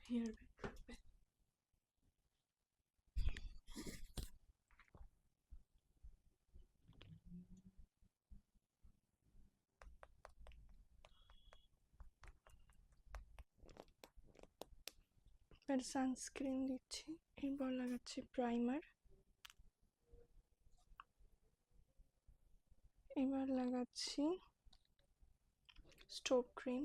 Hair band এবার sunscreen দিচ্ছি, এরপর লাগাচ্ছি প্রাইমার, এবার লাগাচ্ছি স্টোভ ক্রিম,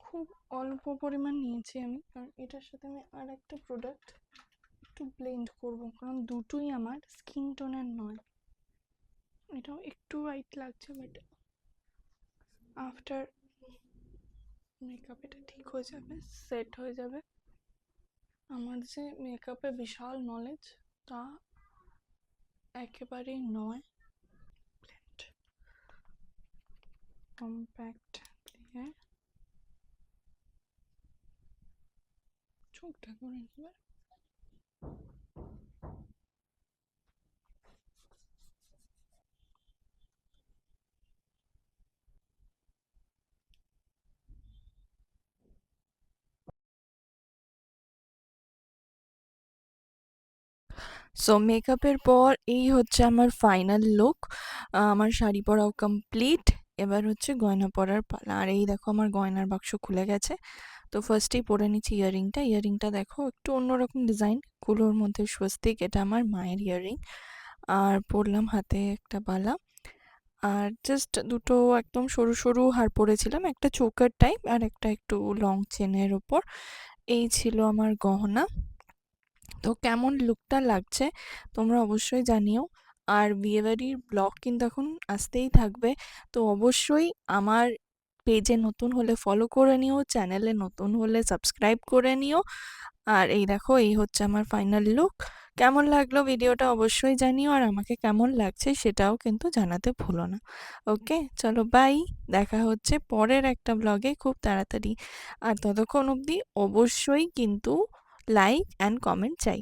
খুব অল্প পরিমাণ নিয়েছি আমি, কারণ এটার সাথে আমি আর একটা প্রোডাক্ট একটু ব্লেন্ড করব, কারণ দুটোই আমার স্কিন টোনের নয়। এটাও একটু হোয়াইট লাগছে, বাট আফটার মেকআপ এটা ঠিক হয়ে যাবে, সেট হয়ে যাবে। আমার যে মেকআপে বিশাল নলেজ তা একেবারেই নয়। ব্লেন্ড কম্প্যাক্ট দিয়ে চোখটা করে নেবে। সো মেকআপের পর এই হচ্ছে আমার ফাইনাল লুক। আমার শাড়ি পরাও কমপ্লিট, এবার হচ্ছে গয়না পরার পালা। আর এই দেখো আমার গয়নার বাক্স খুলে গেছে। তো ফার্স্টেই পরে নিচ্ছি ইয়াররিংটা দেখো একটু অন্যরকম ডিজাইন, কুলোর মধ্যে স্বস্তিক, এটা আমার মায়ের ইয়াররিং। আর পরলাম হাতে একটা বালা, আর জাস্ট দুটো একদম সরু সরু হার পরেছিলাম, একটা চোকার টাইপ আর একটা একটু লং চেনের ওপর। এই ছিল আমার গহনা। তো কেমন লুকটা লাগছে তোমরা অবশ্যই জানিও। আর বিয়েবাড়ির ব্লগ কিন্তু এখন আসতেই থাকবে, তো অবশ্যই আমার পেজে নতুন হলে ফলো করে নিও, চ্যানেলে নতুন হলে সাবস্ক্রাইব করে নিও। আর এই দেখো এই হচ্ছে আমার ফাইনাল লুক। কেমন লাগলো ভিডিওটা অবশ্যই জানিও, আর আমাকে কেমন লাগছে সেটাও কিন্তু জানাতে ভুলো না। ওকে, চলো বাই, দেখা হচ্ছে পরের একটা ব্লগে খুব তাড়াতাড়ি। আর ততক্ষণ অবধি অবশ্যই কিন্তু লাইক অ্যান্ড কমেন্ট চাই।